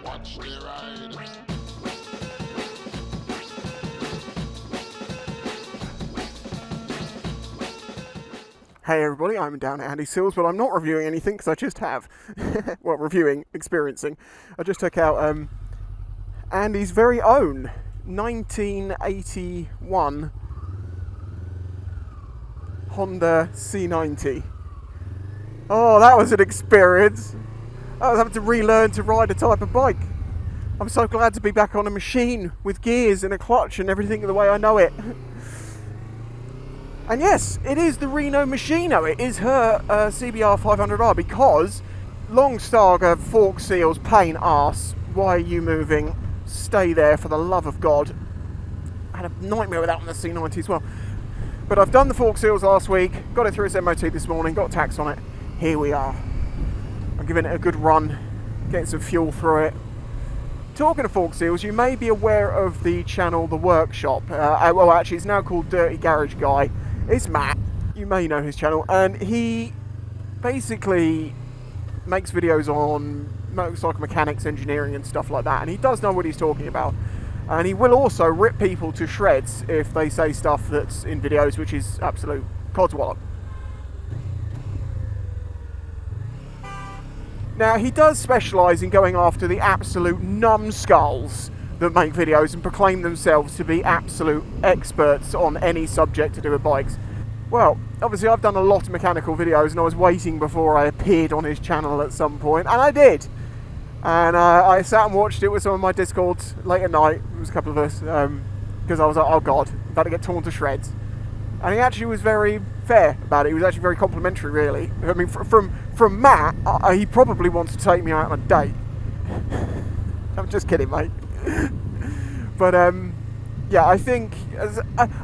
Watch the ride. Hey everybody, I'm down at Andy Sills, but I'm not reviewing anything because I just have. Well, experiencing. I just took out Andy's very own 1981 Honda C90. Oh, that was an experience. I was having to relearn to ride a type of bike. I'm so glad to be back on a machine with gears and a clutch and everything the way I know it. And yes, it is the Reno Machino. It is her CBR 500R because long starger fork seals, pain arse. Why are you moving? Stay there for the love of God. I had a nightmare with that on the C90 as well. But I've done the fork seals last week, got it through its MOT this morning, got tax on it. Here we are. I'm giving it a good run, getting some fuel through it. Talking of fork seals, you may be aware of the channel The Workshop. Well, actually, it's now called Dirty Garage Guy. It's Matt. You may know his channel, and he basically makes videos on motorcycle mechanics, engineering, and stuff like that. And he does know what he's talking about. And he will also rip people to shreds if they say stuff that's in videos, which is absolute codswallop. Now, he does specialise in going after the absolute numbskulls that make videos and proclaim themselves to be absolute experts on any subject to do with bikes. Well, obviously I've done a lot of mechanical videos and I was waiting before I appeared on his channel at some point, and I did. And I sat and watched it with some of my Discords late at night. It was a couple of us, because I was like, oh God, I'm about to get torn to shreds. And he actually was very fair about it. He was actually very complimentary, really. I mean, from Matt, he probably wants to take me out on a date. I'm just kidding, mate. But yeah, I think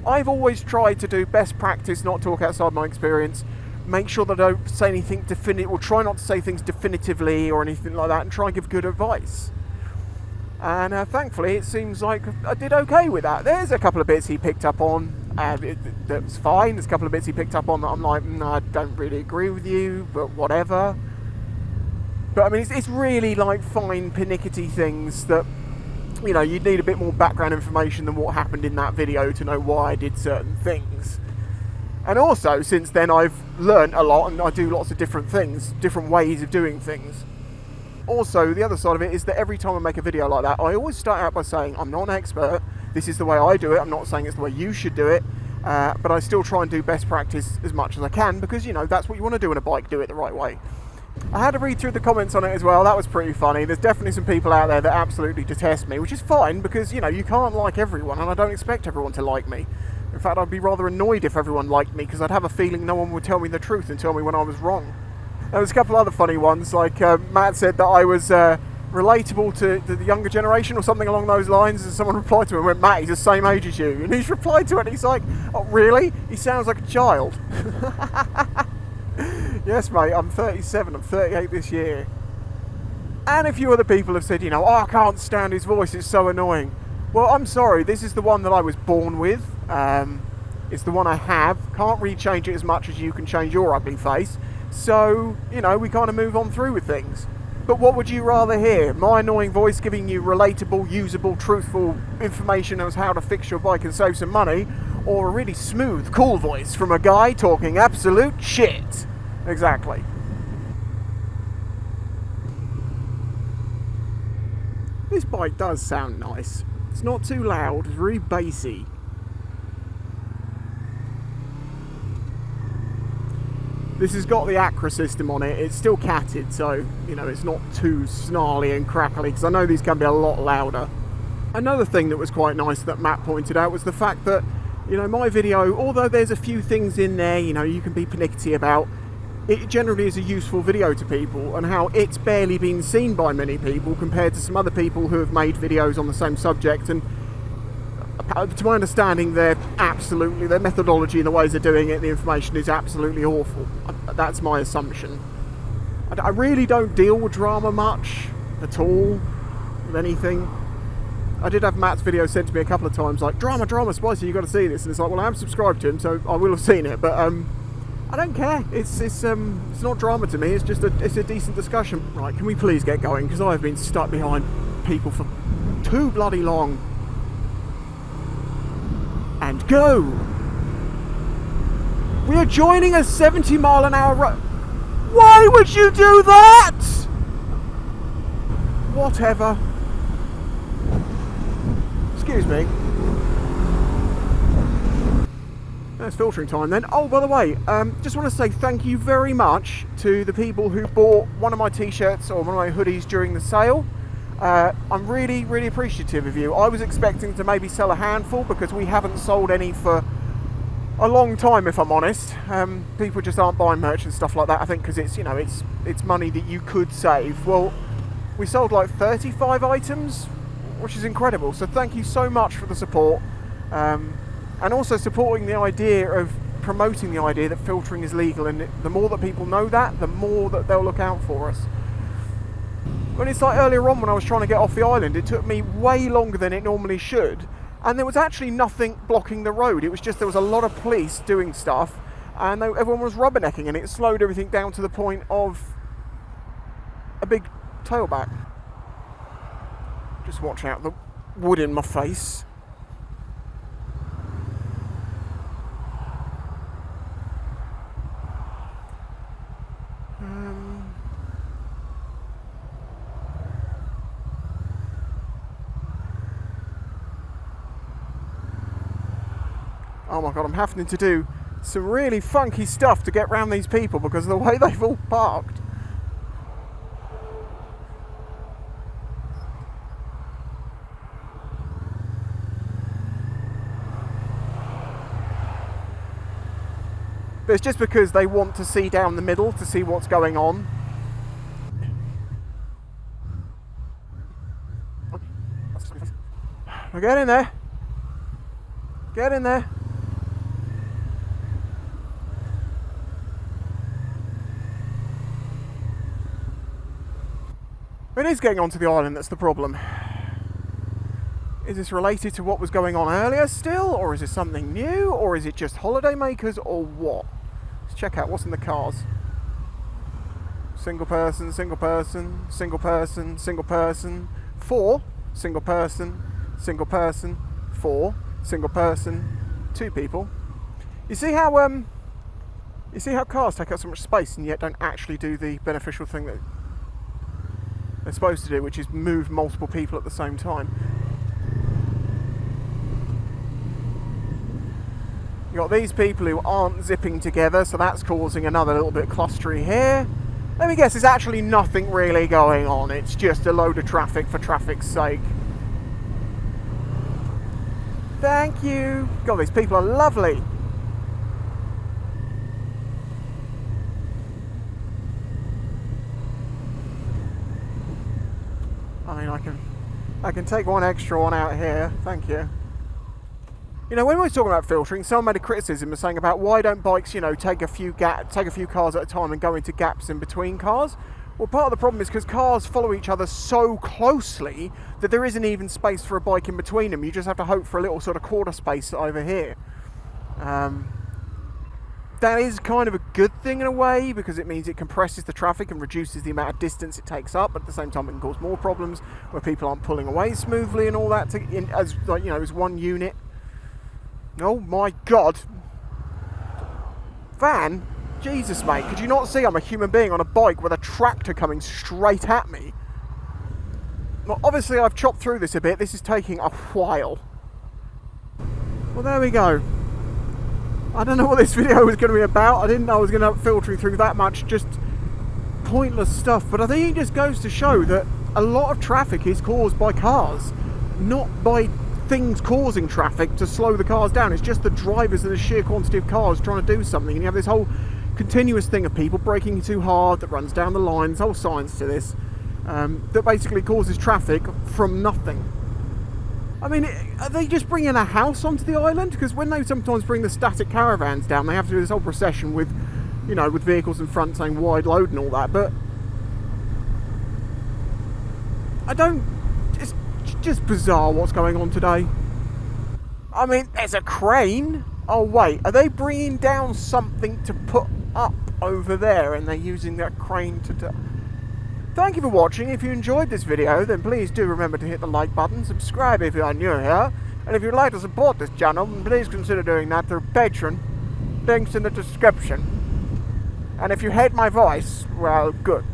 I've always tried to do best practice, not talk outside my experience, make sure that I don't say anything definitive, or try not to say things definitively or anything like that, and try and give good advice. And thankfully it seems like I did okay with that. There's a couple of bits he picked up on that was fine. There's a couple of bits he picked up on that I'm like, no, I don't really agree with you, but whatever. But I mean, it's really like fine pernickety things that, you know, you'd need a bit more background information than what happened in that video to know why I did certain things. And also, since then, I've learned a lot and I do lots of different things, different ways of doing things. Also, the other side of it is that every time I make a video like that, I always start out by saying, I'm not an expert, this is the way I do it, I'm not saying it's the way you should do it, but I still try and do best practice as much as I can, because, you know, that's what you want to do on a bike, do it the right way. I had to read through the comments on it as well. That was pretty funny. There's definitely some people out there that absolutely detest me, which is fine because, you know, you can't like everyone, and I don't expect everyone to like me. In fact, I'd be rather annoyed if everyone liked me, because I'd have a feeling no one would tell me the truth and tell me when I was wrong. There was a couple other funny ones, like Matt said that I was relatable to the younger generation or something along those lines, and someone replied to him and went, Matt, he's the same age as you. And he's replied to it and he's like, oh really? He sounds like a child. Yes, mate, I'm 37, I'm 38 this year. And a few other people have said, you know, oh, I can't stand his voice, it's so annoying. Well, I'm sorry, this is the one that I was born with. It's the one I have. Can't really change it as much as you can change your ugly face. So, you know, we kind of move on through with things. But what would you rather hear? My annoying voice giving you relatable, usable, truthful information as how to fix your bike and save some money, or a really smooth, cool voice from a guy talking absolute shit? Exactly. This bike does sound nice. It's not too loud, it's really bassy. This has got the Acra system on it. It's still catted, so, you know, it's not too snarly and crackly, because I know these can be a lot louder. Another thing that was quite nice that Matt pointed out was the fact that, you know, my video, although there's a few things in there, you know, you can be pernickety about, it generally is a useful video to people, and how it's barely been seen by many people compared to some other people who have made videos on the same subject, and to my understanding, their methodology and the ways they're doing it, the information is absolutely awful. That's my assumption. I really don't deal with drama much at all, with anything. I did have Matt's video sent to me a couple of times, like, drama, spicy, you got to see this, and it's like, well, I am subscribed to him, so I will have seen it, but I don't care. It's not drama to me. It's just a decent discussion. Right, can we please get going? Because I've been stuck behind people for too bloody long. And go! We are joining a 70-mile-an-hour road. Why would you do that? Whatever. Excuse me. That's filtering time then. Oh, by the way, just want to say thank you very much to the people who bought one of my t-shirts or one of my hoodies during the sale. I'm really, really appreciative of you. I was expecting to maybe sell a handful because we haven't sold any for a long time, if I'm honest. People just aren't buying merch and stuff like that, I think, because it's, you know, it's money that you could save. Well, we sold like 35 items, which is incredible. So thank you so much for the support. And also supporting the idea of promoting the idea that filtering is legal, and the more that people know that, the more that they'll look out for us. When it's like earlier on when I was trying to get off the island, it took me way longer than it normally should, and there was actually nothing blocking the road. It was just there was a lot of police doing stuff, and everyone was rubbernecking, and it slowed everything down to the point of a big tailback. Just watch out the wood in my face. Oh my god, I'm having to do some really funky stuff to get around these people because of the way they've all parked. But it's just because they want to see down the middle to see what's going on. Well, get in there. Get in there. It is getting onto the island that's the problem. Is this related to what was going on earlier still, or is it something new, or is it just holidaymakers, or what? Let's check out what's in the cars. Single person, single person, single person, single person, 4, single person, 4, single person, 2 people. You see how cars take up so much space and yet don't actually do the beneficial thing that they're supposed to do, which is move multiple people at the same time. You've got these people who aren't zipping together, so that's causing another little bit of clustery here. Let me guess, there's actually nothing really going on. It's just a load of traffic for traffic's sake. Thank you. God, these people are lovely. I mean, I can take one extra one out here. Thank you. You know, when we were talking about filtering, someone made a criticism of saying about why don't bikes, you know, take a few cars at a time and go into gaps in between cars. Well, part of the problem is because cars follow each other so closely that there isn't even space for a bike in between them. You just have to hope for a little sort of quarter space over here. That is kind of a good thing in a way, because it means it compresses the traffic and reduces the amount of distance it takes up, but at the same time it can cause more problems where people aren't pulling away smoothly and all that as one unit. Oh my god. Van? Jesus, mate, could you not see I'm a human being on a bike with a tractor coming straight at me? Well, obviously I've chopped through this a bit. This is taking a while. Well, there we go. I don't know what this video was going to be about. I didn't know I was going to be filtering through that much just pointless stuff. But I think it just goes to show that a lot of traffic is caused by cars, not by things causing traffic to slow the cars down. It's just the drivers and the sheer quantity of cars trying to do something. And you have this whole continuous thing of people braking too hard that runs down the line. There's whole science to this that basically causes traffic from nothing. I mean, are they just bringing a house onto the island? Because when they sometimes bring the static caravans down, they have to do this whole procession with, you know, with vehicles in front saying wide load and all that. But it's just bizarre what's going on today. I mean, there's a crane. Oh wait, are they bringing down something to put up over there, and they're using that crane to do? Thank you for watching. If you enjoyed this video, then please do remember to hit the like button, subscribe if you are new here, and if you'd like to support this channel, then please consider doing that through Patreon. Links in the description. And if you hate my voice, well, good.